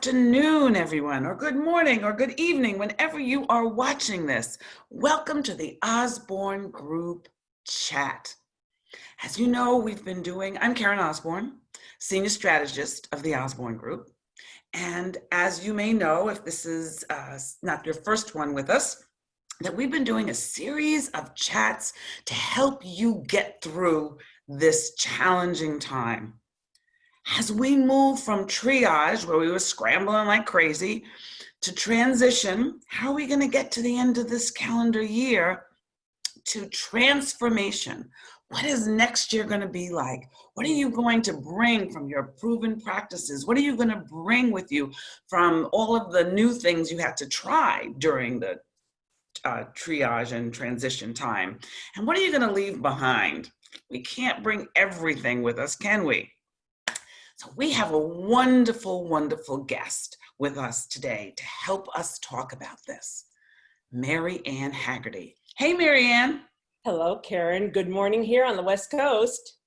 afternoon, everyone, or good morning, or good evening, whenever you are watching this. Welcome to the Osborne Group Chat. As you know, I'm Karen Osborne, Senior Strategist of the Osborne Group. And as you may know, if this is not your first one with us, that we've been doing a series of chats to help you get through this challenging time. As we move from triage, where we were scrambling like crazy, to transition, how are we going to get to the end of this calendar year, to transformation? What is next year going to be like? What are you going to bring from your proven practices? What are you going to bring with you from all of the new things you had to try during the triage and transition time? And what are you going to leave behind? We can't bring everything with us, can we? So we have a wonderful, wonderful guest with us today to help us talk about this, Marianne Haggerty. Hey, Marianne. Hello, Karen. Good morning here on the West Coast.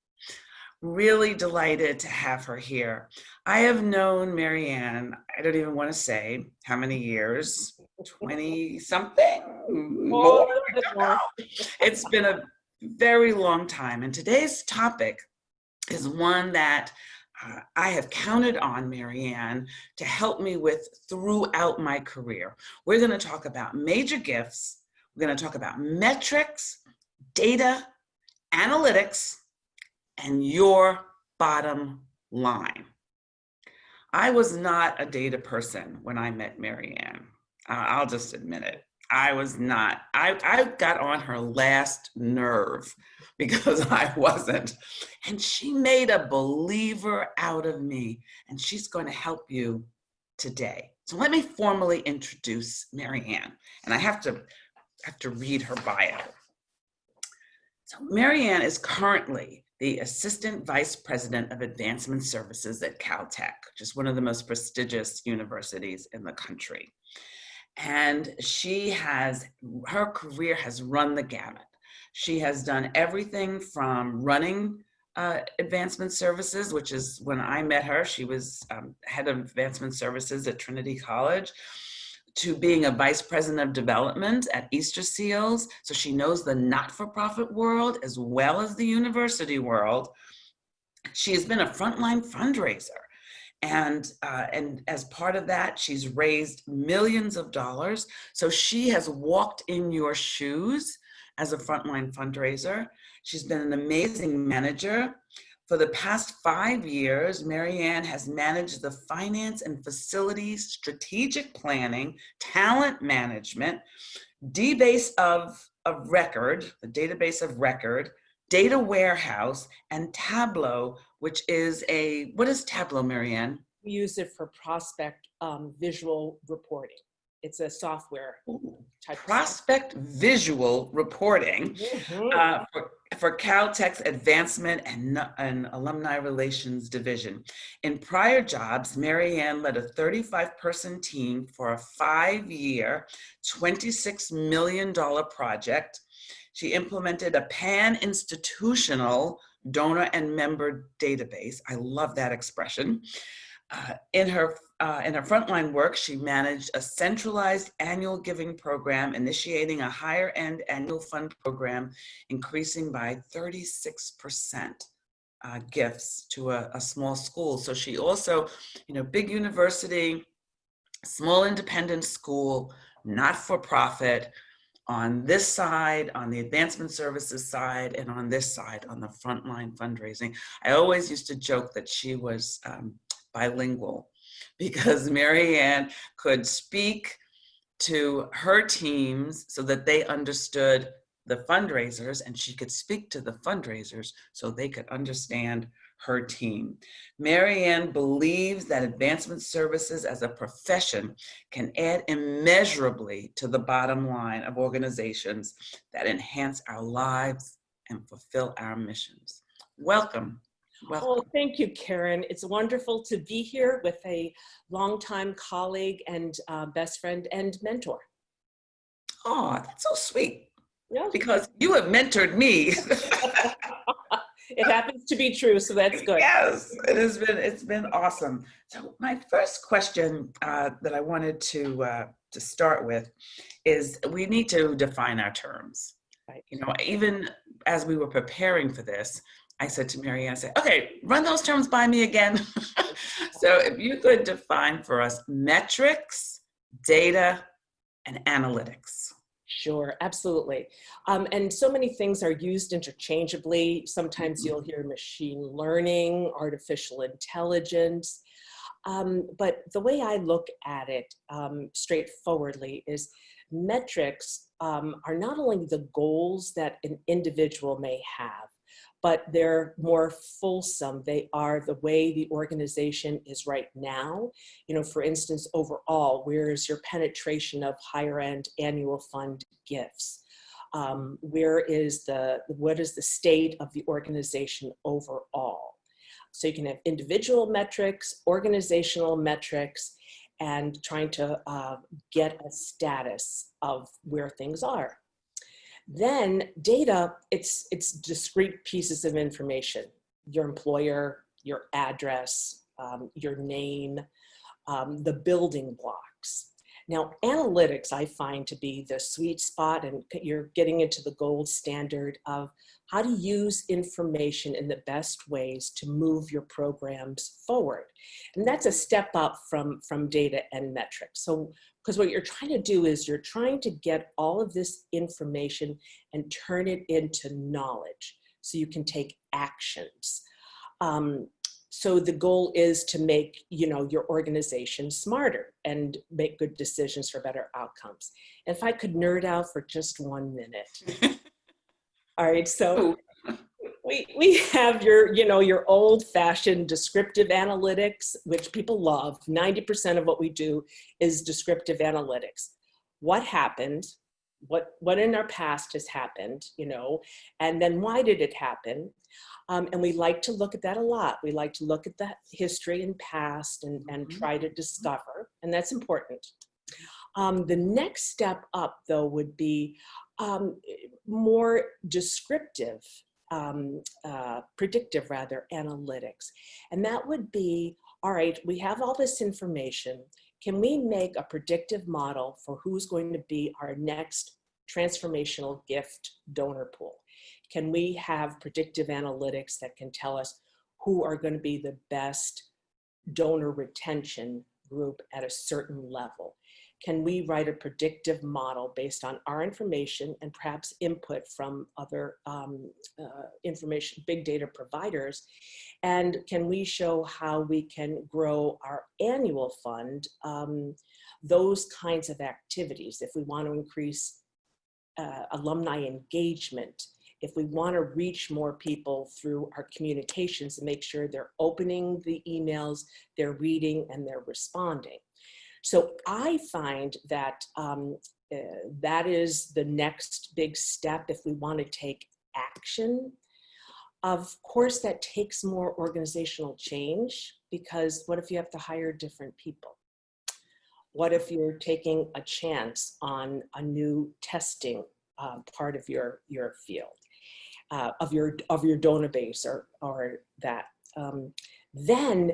Really delighted to have her here. I have known Marianne, I don't even want to say how many years, 20 something, more. It's been a very long time. And today's topic is one that I have counted on Marianne to help me with throughout my career. We're going to talk about major gifts. We're going to talk about metrics, data, analytics, and your bottom line. I was not a data person when I met Marianne. I'll just admit it. I was not. I got on her last nerve because I wasn't. And she made a believer out of me, and she's going to help you today. So let me formally introduce Marianne, and I have to read her bio. So Marianne is currently the Assistant Vice President of Advancement Services at CalTech, which is one of the most prestigious universities in the country. And her career has run the gamut. She has done everything from running advancement services, which is when I met her, she was head of advancement services at Trinity College, to being a vice president of development at Easter Seals. So she knows the not-for-profit world as well as the university world. She has been a frontline fundraiser. And as part of that, she's raised millions of dollars. So she has walked in your shoes as a frontline fundraiser. She's been an amazing manager. For the past 5 years, Marianne has managed the finance and facilities, strategic planning, talent management, database of record, the database of record, data warehouse, and Tableau, which is what is Tableau, Marianne? We use it for prospect visual reporting. It's a software type prospect visual reporting for CalTech's Advancement and Alumni Relations Division. In prior jobs, Marianne led a 35-person team for a 5-year, $26 million project. She implemented a pan-institutional donor and member database. I love that expression. In her frontline work, she managed a centralized annual giving program, initiating a higher-end annual fund program, increasing by 36% gifts to a small school. So she also, big university, small independent school, not-for-profit, on this side, on the advancement services side, and on this side, on the frontline fundraising. I always used to joke that she was bilingual because Marianne could speak to her teams so that they understood the fundraisers, and she could speak to the fundraisers so they could understand her team. Marianne believes that advancement services as a profession can add immeasurably to the bottom line of organizations that enhance our lives and fulfill our missions. Welcome. Welcome. Oh, thank you, Karen. It's wonderful to be here with a longtime colleague and best friend and mentor. Oh, that's so sweet. Yeah. Because you have mentored me. It happens to be true, so that's good. Yes, it's been awesome. So my first question that I wanted to start with is we need to define our terms. Right. You know, even as we were preparing for this, I said to Marianne, I said, okay, run those terms by me again. So if you could define for us metrics, data, and analytics. Sure, absolutely. And so many things are used interchangeably. Sometimes you'll hear machine learning, artificial intelligence. But the way I look at it straightforwardly is metrics are not only the goals that an individual may have, but they're more fulsome. They are the way the organization is right now. You know, for instance, overall, where is your penetration of higher end annual fund gifts? What is the state of the organization overall? So you can have individual metrics, organizational metrics, and trying to get a status of where things are. Then data, it's discrete pieces of information: your employer, your address, your name, the building blocks. Now, analytics I find to be the sweet spot, and you're getting into the gold standard of how to use information in the best ways to move your programs forward. And that's a step up from data and metrics. So, because what you're trying to do is you're trying to get all of this information and turn it into knowledge so you can take actions. So the goal is to make, you know, your organization smarter and make good decisions for better outcomes. And if I could nerd out for just 1 minute. All right, so we have your old-fashioned descriptive analytics, which people love. 90% of what we do is descriptive analytics. What happened? What in our past has happened, you know, and then why did it happen? And we like to look at that a lot. We like to look at the history and past and try to discover, and that's important. The next step up, though, would be more descriptive, predictive rather, analytics. And that would be, all right, we have all this information. Can we make a predictive model for who's going to be our next transformational gift donor pool? Can we have predictive analytics that can tell us who are going to be the best donor retention group at a certain level? Can we write a predictive model based on our information and perhaps input from other information, big data providers? And can we show how we can grow our annual fund, those kinds of activities, if we want to increase alumni engagement, if we want to reach more people through our communications and make sure they're opening the emails, they're reading, and they're responding. So I find that that is the next big step if we want to take action. Of course, that takes more organizational change, because what if you have to hire different people? What if you're taking a chance on a new testing part of your field, of your donor base or that? Then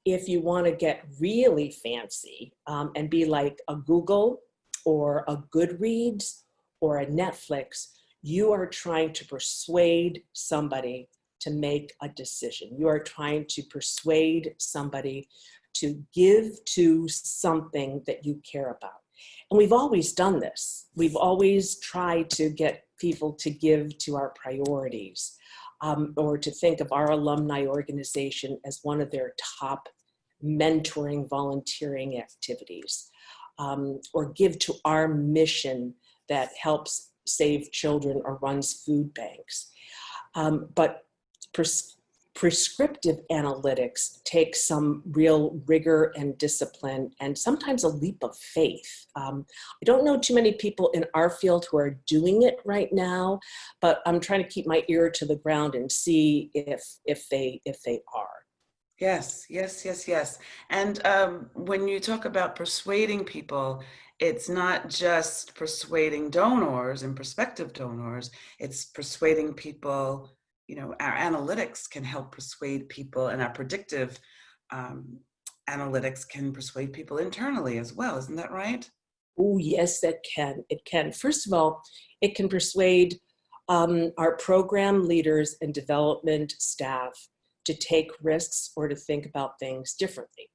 if you want to get really fancy and be like a Google or a Goodreads or a Netflix, you are trying to persuade somebody to make a decision. You are trying to persuade somebody to give to something that you care about. And we've always done this. We've always tried to get people to give to our priorities, or to think of our alumni organization as one of their top mentoring, volunteering activities, or give to our mission that helps save children or runs food banks. But prescriptive analytics takes some real rigor and discipline, and sometimes a leap of faith. I don't know too many people in our field who are doing it right now, but I'm trying to keep my ear to the ground and see if they are. Yes, yes, yes, yes. And when you talk about persuading people, it's not just persuading donors and prospective donors, it's persuading people our analytics can help persuade people, and our predictive analytics can persuade people internally as well. Isn't that right? Oh, yes, that can. It can. First of all, it can persuade our program leaders and development staff to take risks or to think about things differently.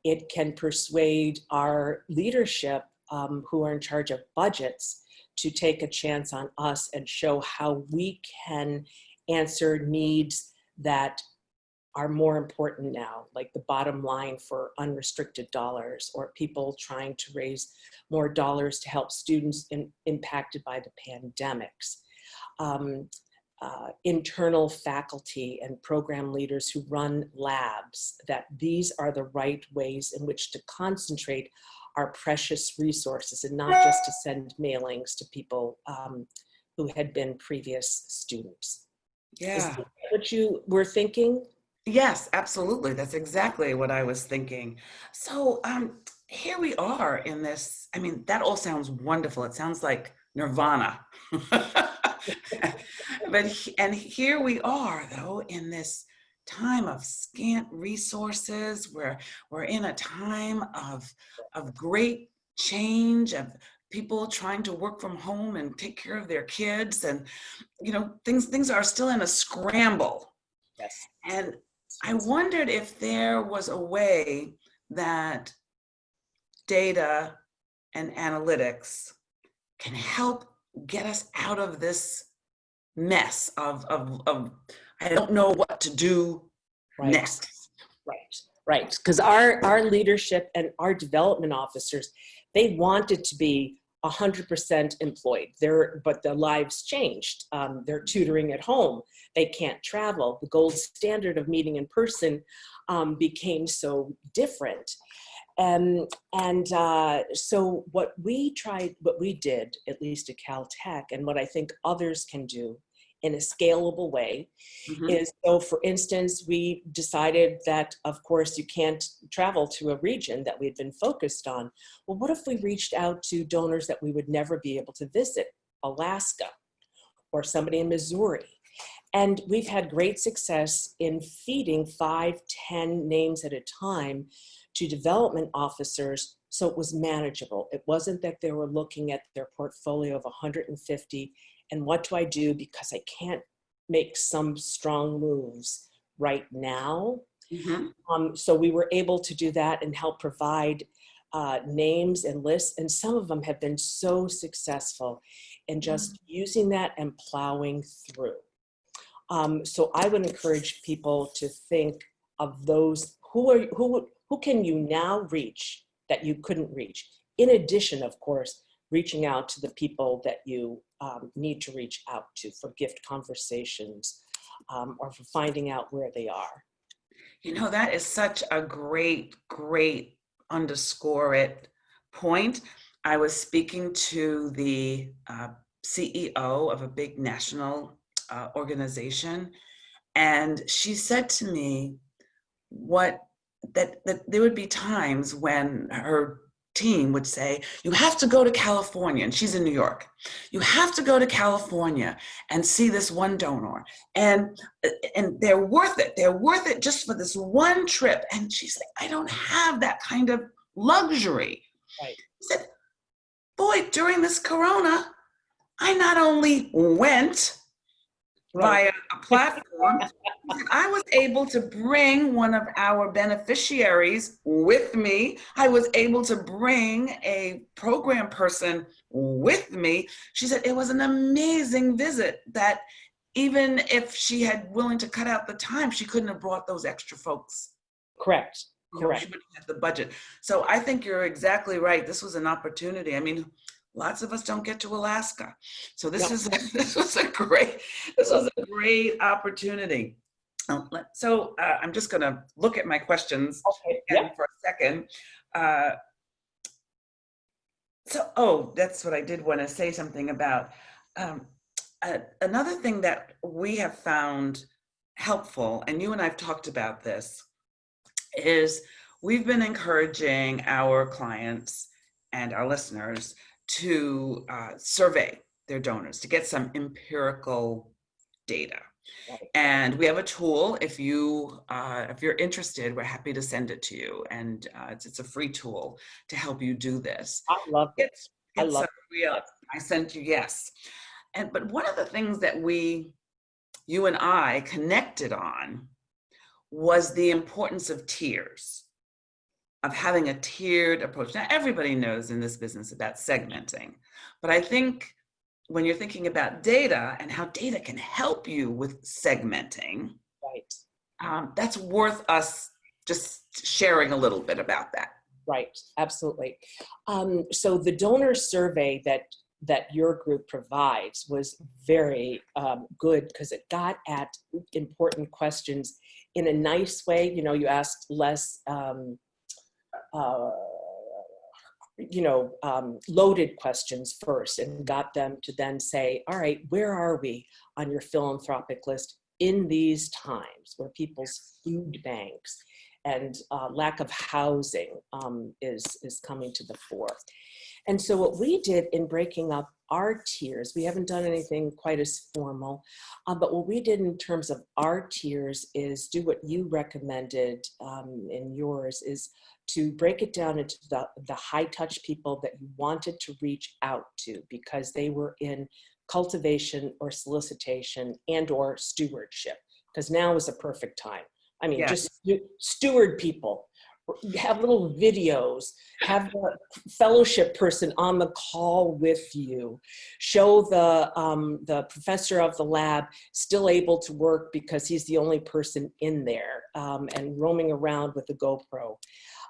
It can persuade our leadership who are in charge of budgets to take a chance on us and show how we can answer needs that are more important now, like the bottom line for unrestricted dollars, or people trying to raise more dollars to help students impacted by the pandemics. Internal faculty and program leaders who run labs, that these are the right ways in which to concentrate our precious resources and not just to send mailings to people who had been previous students. Is Yeah. that what you were thinking? Yes, absolutely. That's exactly what I was thinking. So here we are in this. I mean, that all sounds wonderful. It sounds like nirvana. And here we are, though, in this time of scant resources, where we're in a time of great change, of people trying to work from home and take care of their kids, and things are still in a scramble. Yes. And I wondered if there was a way that data and analytics can help get us out of this mess of I don't know what to do Right. next. Right. Because our leadership and our development officers, they wanted to be 100% employed. But their lives changed. They're tutoring at home. They can't travel. The gold standard of meeting in person became so different. So what we did, at least at CalTech, and what I think others can do in a scalable way, Mhm. is, so for instance, we decided that, of course, you can't travel to a region that we'd been focused on. Well, what if we reached out to donors that we would never be able to visit, Alaska or somebody in Missouri? And we've had great success in feeding 5, 10 names at a time to development officers, so it was manageable. It wasn't that they were looking at their portfolio of 150 and what do I do because I can't make some strong moves right now. Mhm. So we were able to do that and help provide names and lists, and some of them have been so successful in just using that and plowing through. So I would encourage people to think of those who can you now reach that you couldn't reach. In addition, of course, reaching out to the people that you need to reach out to for gift conversations or for finding out where they are. That is such a great underscore it point. I was speaking to the CEO of a big national organization, and she said to me that there would be times when her team would say, you have to go to California, and she's in New York. You have to go to California and see this one donor, and they're worth it. They're worth it just for this one trip. And she's like, I don't have that kind of luxury. Right. I said, boy, during this Corona, I not only went via a platform, I was able to bring one of our beneficiaries with me. I was able to bring a program person with me. She said it was an amazing visit, that even if she had willing to cut out the time, she couldn't have brought those extra folks. Correct. She wouldn't have the budget. So I think you're exactly right. This was an opportunity. I mean, lots of us don't get to Alaska. So this was a great opportunity. So I'm just going to look at my questions again for a second. That's what I did want to say something about. Another thing that we have found helpful, and you and I've talked about this, is we've been encouraging our clients and our listeners to survey their donors to get some empirical data. Right. And we have a tool. If you're interested, we're happy to send it to you. And it's a free tool to help you do this. I love this. I Get love some real. it. I sent you, yes. But one of the things that you and I connected on was the importance of tiers, of having a tiered approach. Now, everybody knows in this business about segmenting, but I think when you're thinking about data and how data can help you with segmenting, Right. that's worth us just sharing a little bit about that. Right, absolutely. So the donor survey that your group provides was very good because it got at important questions in a nice way. You know, you asked less, loaded questions first and got them to then say, all right, where are we on your philanthropic list in these times where people's food banks and lack of housing is coming to the fore. And so what we did in breaking up our tiers, we haven't done anything quite as formal, but what we did in terms of our tiers is do what you recommended in yours, is to break it down into the high touch people that you wanted to reach out to because they were in cultivation or solicitation and or stewardship, because now is a perfect time. I mean, Yes. just steward people, have little videos, have the fellowship person on the call with you, show the professor of the lab still able to work because he's the only person in there and roaming around with a GoPro.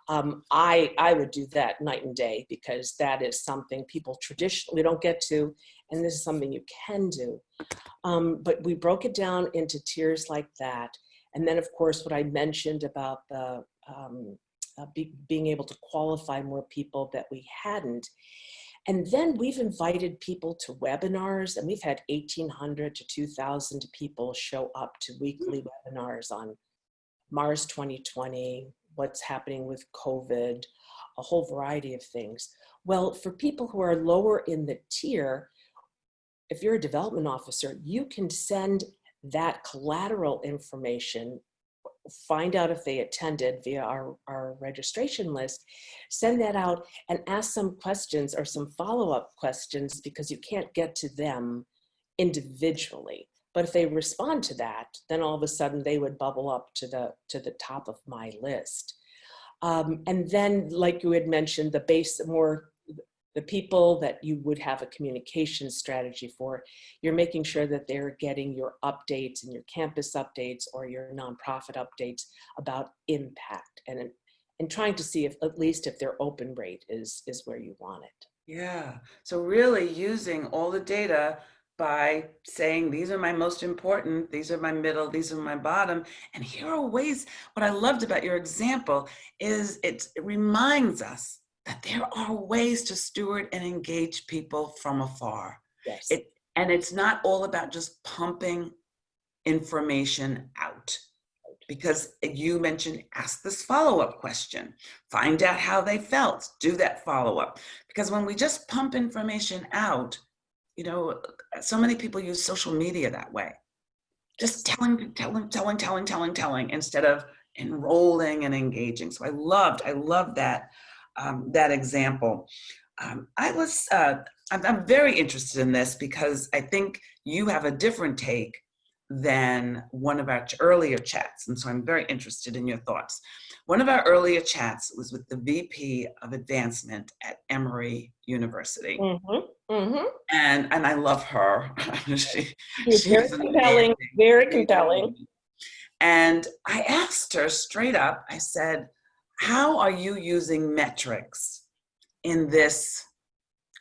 I would do that night and day because that is something people traditionally don't get to, and this is something you can do. But we broke it down into tiers like that. And then, of course, what I mentioned about the being able to qualify more people that we hadn't. And then we've invited people to webinars, and we've had 1,800 to 2,000 people show up to weekly webinars on Mars 2020, what's happening with COVID, a whole variety of things. Well, for people who are lower in the tier, if you're a development officer, you can send that collateral information, find out if they attended via our registration list, send that out and ask some questions or some follow-up questions because you can't get to them individually. But if they respond to that, then all of a sudden they would bubble up to the top of my list. And then, like you had mentioned, the people that you would have a communication strategy for, you're making sure that they're getting your updates and your campus updates or your nonprofit updates about impact and trying to see if at least if their open rate is where you want it. Yeah. So really using all the data by saying, these are my most important, these are my middle, these are my bottom. And here are ways, what I loved about your example is it reminds us that there are ways to steward and engage people from afar. Yes. And it's not all about just pumping information out. Because you mentioned, ask this follow-up question, find out how they felt, do that follow-up. Because when we just pump information out, you know, so many people use social media that way. Just telling instead of enrolling and engaging. So I loved that that example. I'm very interested in this because I think you have a different take than one of our earlier chats. And so I'm very interested in your thoughts. One of our earlier chats was with the VP of Advancement at Emory University. Mm-hmm. Mm-hmm. And I love her. She's very compelling, very compelling. And I asked her straight up, I said, how are you using metrics in this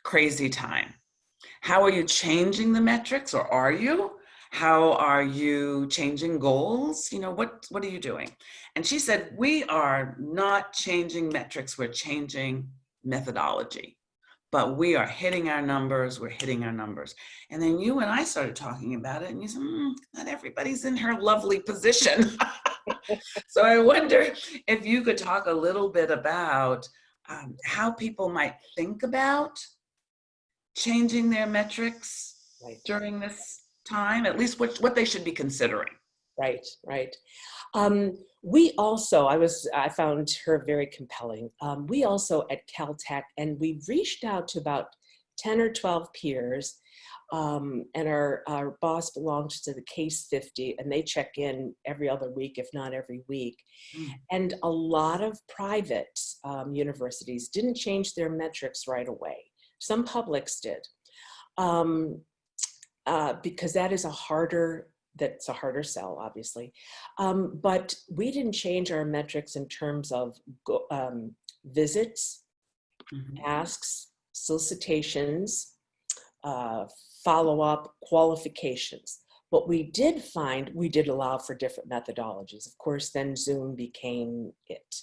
crazy time? How are you changing the metrics, or are you? How are you changing goals? You know, what are you doing? And she said, we are not changing metrics, we're changing methodology. But we are hitting our numbers, we're hitting our numbers. And then you and I started talking about it, and you said, not everybody's in her lovely position. So I wonder if you could talk a little bit about how people might think about changing their metrics during this time, at least what they should be considering. Right, right. We also, I found her very compelling. We also at CalTech, and we reached out to about 10 or 12 peers, and our boss belongs to the Case 50, and they check in every other week, if not every week. Mm. And a lot of private universities didn't change their metrics right away. Some publics did, because that's a harder sell, obviously. But we didn't change our metrics in terms of visits, asks, solicitations, follow-up, qualifications. What we did find, we did allow for different methodologies. Of course, then Zoom became it.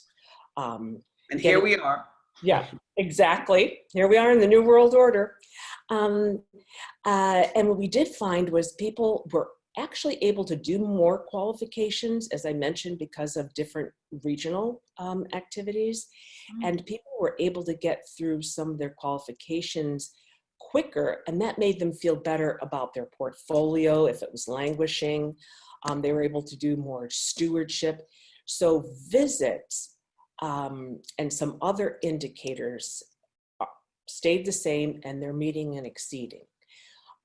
And here we are. Yeah, exactly. Here we are in the New World Order. And what we did find was people were actually able to do more qualifications, as I mentioned, because of different regional activities. And people were able to get through some of their qualifications quicker, and that made them feel better about their portfolio if it was languishing. They were able to do more stewardship. So visits and some other indicators stayed the same, and they're meeting and exceeding.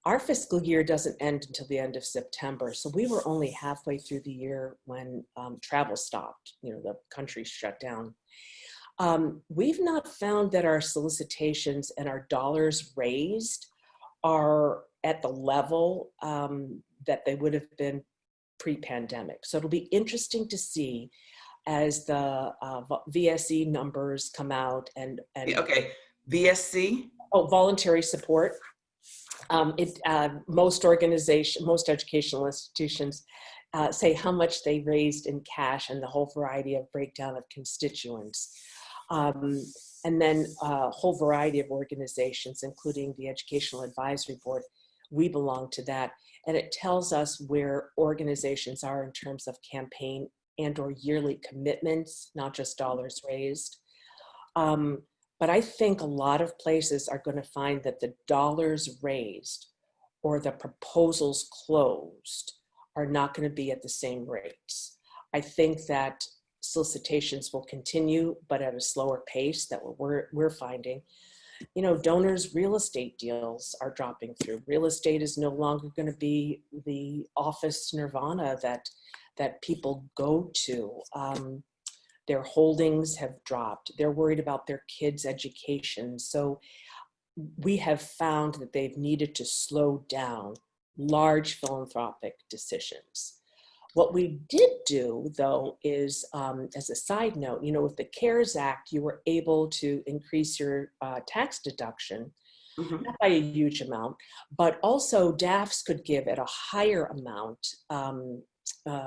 Our fiscal year doesn't end until the end of September, so we were only halfway through the year when travel stopped. The country shut down. We've not found that our solicitations and our dollars raised are at the level that they would have been pre-pandemic. So it'll be interesting to see as the VSE numbers come out and Okay, VSC? Oh, voluntary support. Most educational institutions say how much they raised in cash and the whole variety of breakdown of constituents. And then a whole variety of organizations, including the Educational Advisory Board. We belong to that. And it tells us where organizations are in terms of campaign and or yearly commitments, not just dollars raised. But I think a lot of places are going to find that the dollars raised or the proposals closed are not going to be at the same rates. I think that solicitations will continue, but at a slower pace that we're finding. Donors' real estate deals are dropping through. Real estate is no longer going to be the office nirvana that people go to. Their holdings have dropped. They're worried about their kids' education. So we have found that they've needed to slow down large philanthropic decisions. What we did do, though, is, as a side note, with the CARES Act, you were able to increase your tax deduction, not by a huge amount, but also DAFs could give at a higher amount,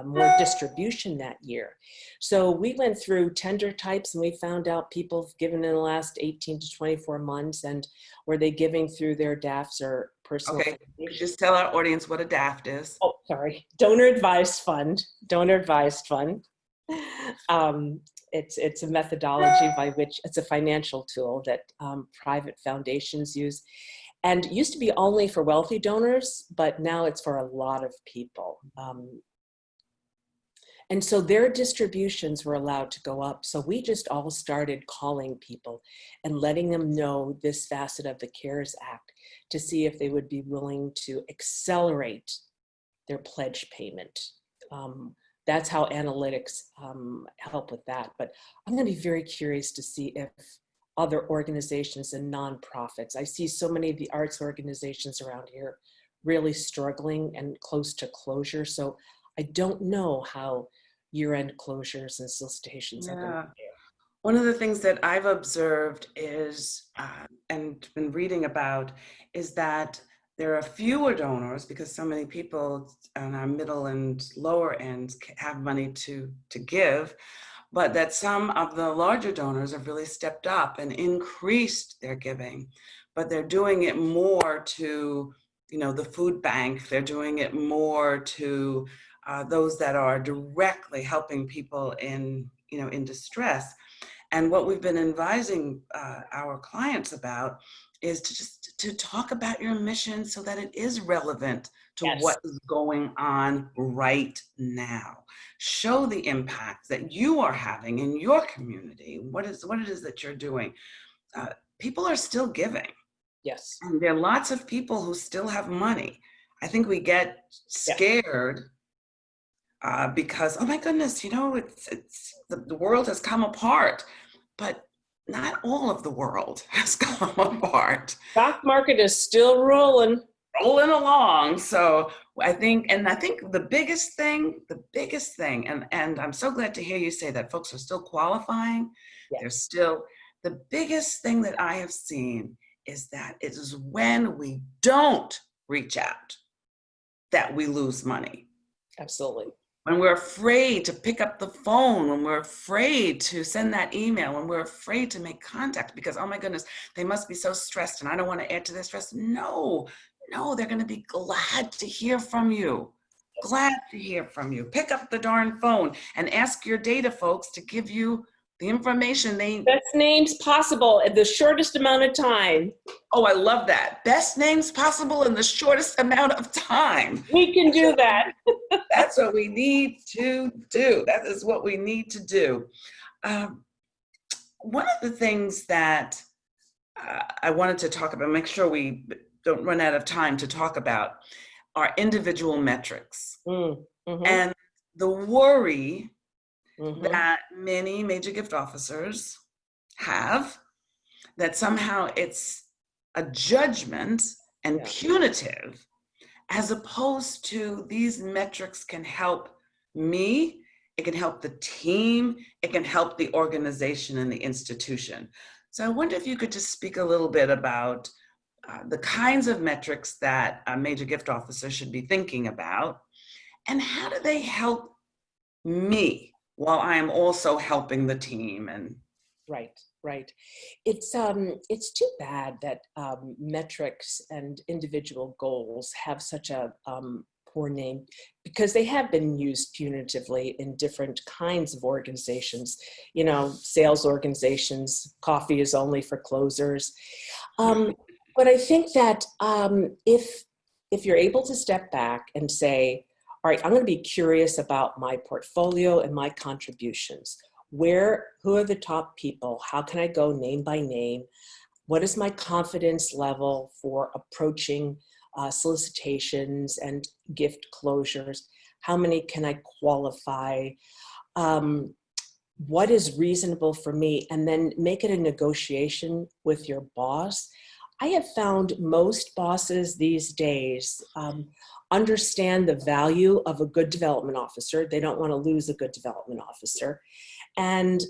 more distribution that year. So we went through tender types and we found out people have given in the last 18 to 24 months, and were they giving through their DAFs or personal. Okay, just tell our audience what a DAFT is. Oh, sorry, donor advised fund. It's a methodology by which it's a financial tool that private foundations use, and it used to be only for wealthy donors, but now it's for a lot of people. And so their distributions were allowed to go up. So we just all started calling people and letting them know this facet of the CARES Act to see if they would be willing to accelerate their pledge payment. That's how analytics help with that. But I'm going to be very curious to see if other organizations and nonprofits, I see so many of the arts organizations around here really struggling and close to closure. So I don't know how year-end closures and solicitations are going to be. One of the things that I've observed is, and been reading about, is that there are fewer donors because so many people on our middle and lower ends have money to give, but that some of the larger donors have really stepped up and increased their giving, but they're doing it more to, the food bank. They're doing it more to those that are directly helping people in distress. And what we've been advising our clients about is to talk about your mission so that it is relevant to Yes. what is going on right now. Show the impact that you are having in your community. What it is that you're doing. People are still giving. Yes. And there are lots of people who still have money. I think we get Yeah. scared because, oh my goodness, it's the world has come apart, but not all of the world has come apart. Stock market is still rolling. Rolling along. So I think the biggest thing, and I'm so glad to hear you say that folks are still qualifying. They're Yes. still, the biggest thing that I have seen is that it is when we don't reach out that we lose money. Absolutely. When we're afraid to pick up the phone, when we're afraid to send that email, when we're afraid to make contact because, oh my goodness, they must be so stressed and I don't want to add to their stress. No, they're going to be glad to hear from you. Glad to hear from you. Pick up the darn phone and ask your data folks to give you the information they Best names possible at the shortest amount of time. Oh, I love that. Best names possible in the shortest amount of time. We can do that. That's what we need to do. That is what we need to do. One of the things that I wanted to talk about, make sure we don't run out of time to talk about, are individual metrics. Mm-hmm. And the worry Mm-hmm. that many major gift officers have, that somehow it's a judgment and punitive, as opposed to these metrics can help me, it can help the team, it can help the organization and the institution. So I wonder if you could just speak a little bit about the kinds of metrics that a major gift officer should be thinking about, and how do they help me while I am also helping the team. And Right. It's too bad that metrics and individual goals have such a poor name, because they have been used punitively in different kinds of organizations. Sales organizations, coffee is only for closers. But I think that if you're able to step back and say, all right, I'm going to be curious about my portfolio and my contributions. Who are the top people? How can I go name by name? What is my confidence level for approaching solicitations and gift closures? How many can I qualify? What is reasonable for me? And then make it a negotiation with your boss. I have found most bosses these days understand the value of a good development officer. They don't want to lose a good development officer. And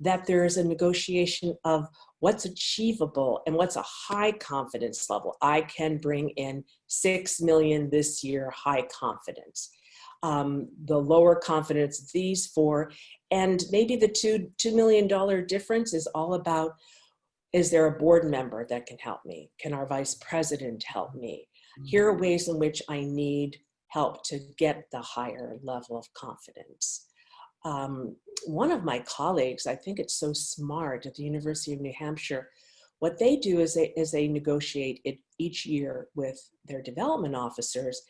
that there is a negotiation of what's achievable and what's a high confidence level. I can bring in 6 million this year, high confidence. The lower confidence, these four, and maybe the $2 million difference is all about, is there a board member that can help me? Can our vice president help me? Here are ways in which I need help to get the higher level of confidence. One of my colleagues, I think it's so smart, at the University of New Hampshire, what they do is they negotiate it each year with their development officers,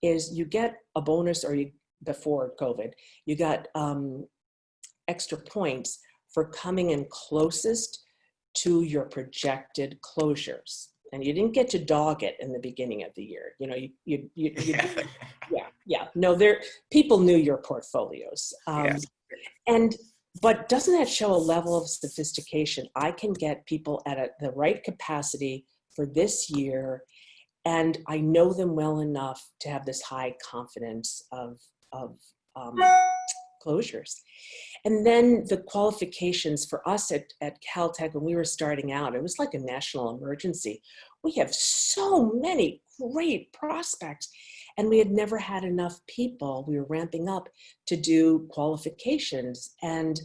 is you get a bonus, or before COVID, you got extra points for coming in closest to your projected closures. And you didn't get to dog it in the beginning of the year. No, people knew your portfolios. yes. But doesn't that show a level of sophistication? I can get people at the right capacity for this year, and I know them well enough to have this high confidence of closures. And then the qualifications for us at CalTech, when we were starting out, it was like a national emergency. We have so many great prospects, and we had never had enough people. We were ramping up to do qualifications, and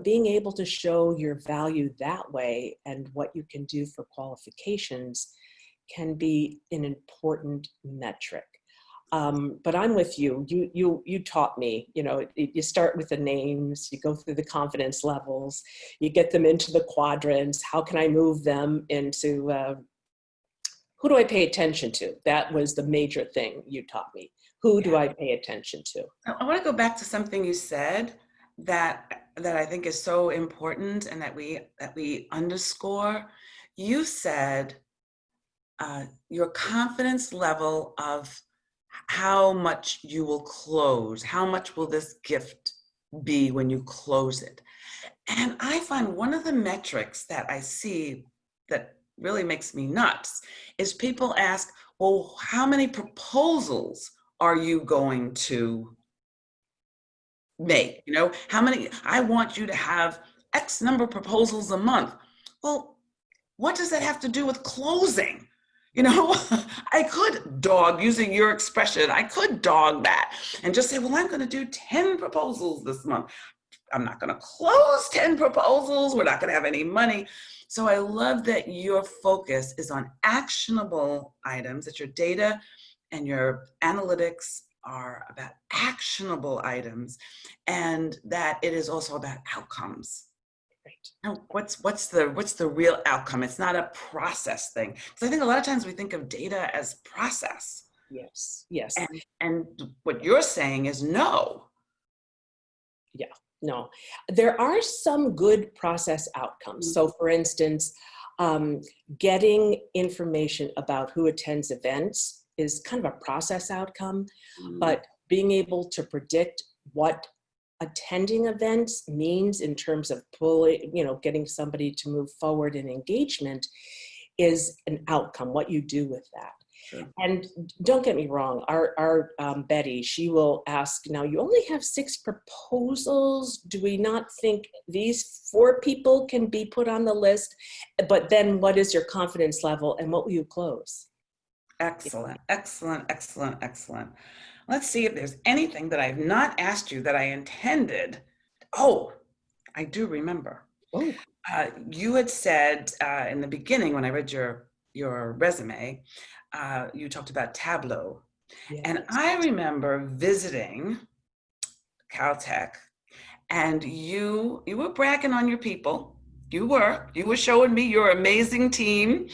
being able to show your value that way and what you can do for qualifications can be an important metric. But I'm with you. You taught me, you start with the names, you go through the confidence levels, you get them into the quadrants. How can I move them into who do I pay attention to? That was the major thing you taught me. Who do Yeah. I pay attention to? I want to go back to something you said that I think is so important and that we underscore. You said your confidence level of how much you will close, how much will this gift be when you close it. And I find one of the metrics that I see that really makes me nuts is people ask, well, how many proposals are you going to make? You know, how many, I want you to have X number of proposals a month. Well, what does that have to do with closing? You know, I could dog, using your expression, I could dog that and just say, well, I'm going to do 10 proposals this month. I'm not going to close 10 proposals. We're not going to have any money. So I love that your focus is on actionable items, that your data and your analytics are about actionable items, and that it is also about outcomes. Right. Now, what's the real outcome? It's not a process thing. Because I think a lot of times we think of data as process. Yes, yes. And what you're saying is no. Yeah, no. There are some good process outcomes. So for instance, getting information about who attends events is kind of a process outcome, but being able to predict what attending events means in terms of pulling, getting somebody to move forward in engagement is an outcome, what you do with that. Sure. And don't get me wrong, our Betty, she will ask, now you only have 6 proposals. Do we not think these 4 people can be put on the list? But then what is your confidence level and what will you close? Excellent, excellent, excellent, excellent. Let's see if there's anything that I've not asked you that I intended. Oh, I do remember. Oh. You had said in the beginning when I read your resume, you talked about Tableau. Yes. And I remember visiting CalTech, and you were bragging on your people. You were showing me your amazing team.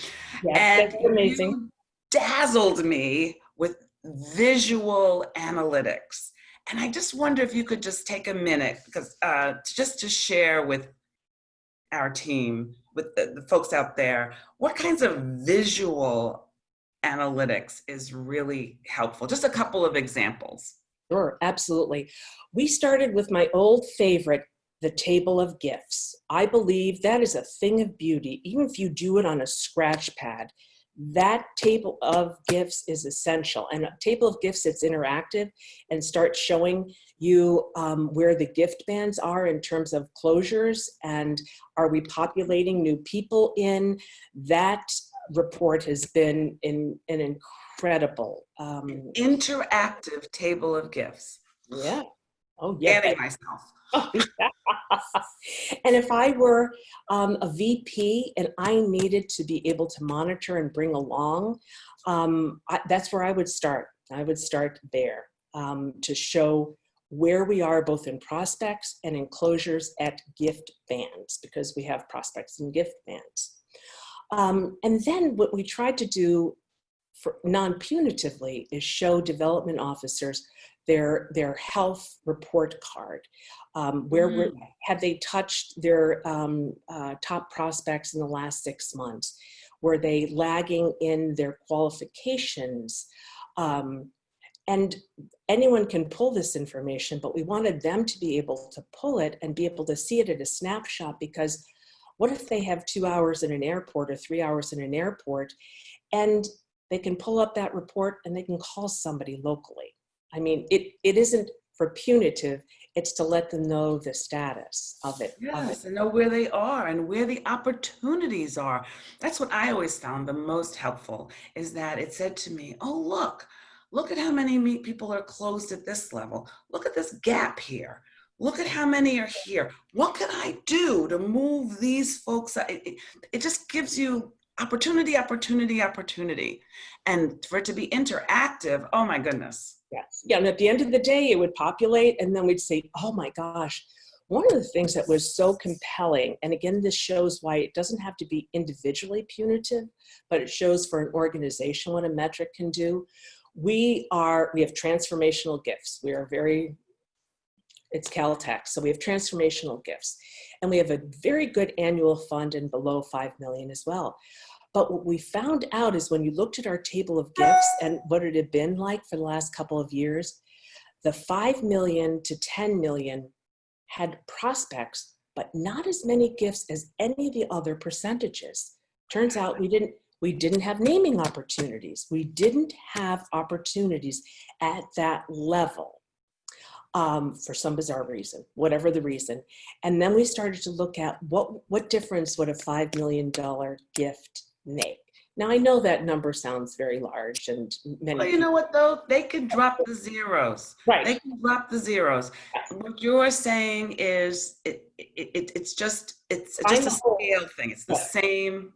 Yes, And that's amazing. you dazzled me with visual analytics. And I just wonder if you could just take a minute, because just to share with our team, with the folks out there, what kinds of visual analytics is really helpful? Just a couple of examples. Sure, absolutely. We started with my old favorite, the table of gifts. I believe that is a thing of beauty. Even if you do it on a scratch pad, that table of gifts is essential. And a table of gifts that's interactive and starts showing you where the gift bands are in terms of closures, and are we populating new people in. That report has been an incredible. Interactive table of gifts. Yeah. Oh, yeah. Getting myself. Oh, yeah. And if I were a VP and I needed to be able to monitor and bring along, that's where I would start. I would start there to show where we are both in prospects and in closures at gift bands, because we have prospects and gift bands. And then what we tried to do for non-punitively is show development officers their health report card. Where have they touched their top prospects in the last 6 months? Were they lagging in their qualifications? And anyone can pull this information, but we wanted them to be able to pull it and be able to see it at a snapshot, because what if they have 2 hours in an airport or 3 hours in an airport, and they can pull up that report and they can call somebody locally? I mean, it isn't for punitive, it's to let them know the status of it. Yes, and know where they are and where the opportunities are. That's what I always found the most helpful, is that it said to me, oh, look at how many people are closed at this level. Look at this gap here. Look at how many are here. What can I do to move these folks? It just gives you opportunity, opportunity, opportunity. And for it to be interactive, oh my goodness. Yes. Yeah. And at the end of the day, it would populate, and then we'd say, oh my gosh, one of the things that was so compelling, and again, this shows why it doesn't have to be individually punitive, but it shows for an organization what a metric can do. We have transformational gifts. We are it's CalTech, so we have transformational gifts. And we have a very good annual fund and below 5 million as well. But what we found out is when you looked at our table of gifts and what it had been like for the last couple of years, the 5 million to 10 million had prospects, but not as many gifts as any of the other percentages. Turns out we didn't have naming opportunities. We didn't have opportunities at that level. For some bizarre reason, whatever the reason. And then we started to look at what difference would a $5 million gift make? Now, I know that number sounds very large and many Well, you know what though? They can drop the zeros. Right. They can drop the zeros. What you're saying is it's just a scale thing. It's the same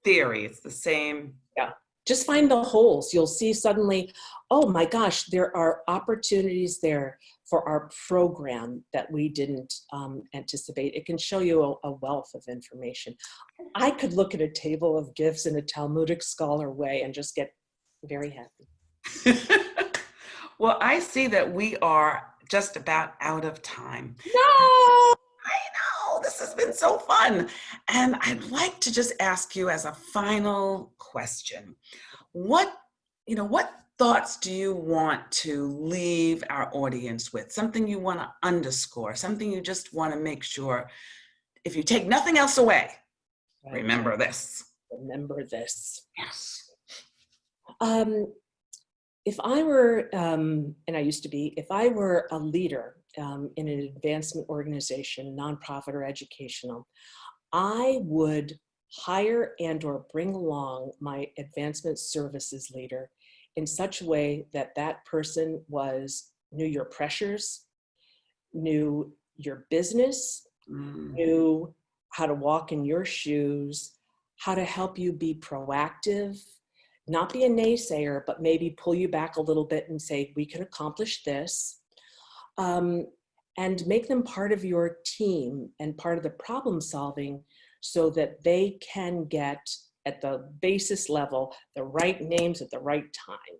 theory. It's the same. Yeah. Just find the holes. You'll see suddenly, oh my gosh, there are opportunities there for our program that we didn't anticipate. It can show you a wealth of information. I could look at a table of gifts in a Talmudic scholar way and just get very happy. Well, I see that we are just about out of time. No! I know, this has been so fun. And I'd like to just ask you as a final question, what thoughts do you want to leave our audience with? Something you want to underscore, something you just want to make sure, if you take nothing else away, remember this. Remember this. Yes. If I were, and I used to be, if I were a leader in an advancement organization, nonprofit or educational, I would hire and or bring along my advancement services leader in such a way that that person knew your pressures, knew your business, knew how to walk in your shoes, how to help you be proactive, not be a naysayer, but maybe pull you back a little bit and say, we can accomplish this, and make them part of your team and part of the problem solving so that they can get at the basis level the right names at the right time,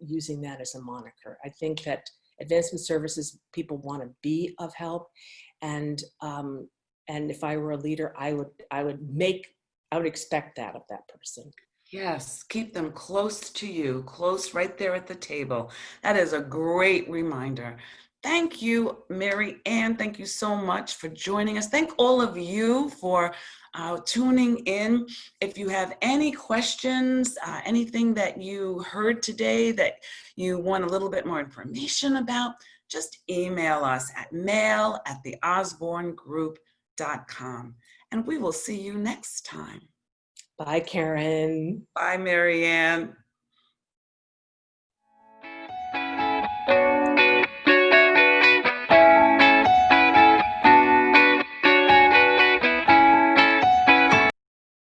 using that as a moniker. I think that advancement services people want to be of help, and if I were a leader, I would expect that of that person. Yes, keep them close to you, close right there at the table. That is a great reminder. Thank you, Marianne. Thank you so much for joining us. Thank all of you for tuning in. If you have any questions, anything that you heard today that you want a little bit more information about, just email us at mail@theosbornegroup.com. And we will see you next time. Bye, Karen. Bye, Marianne.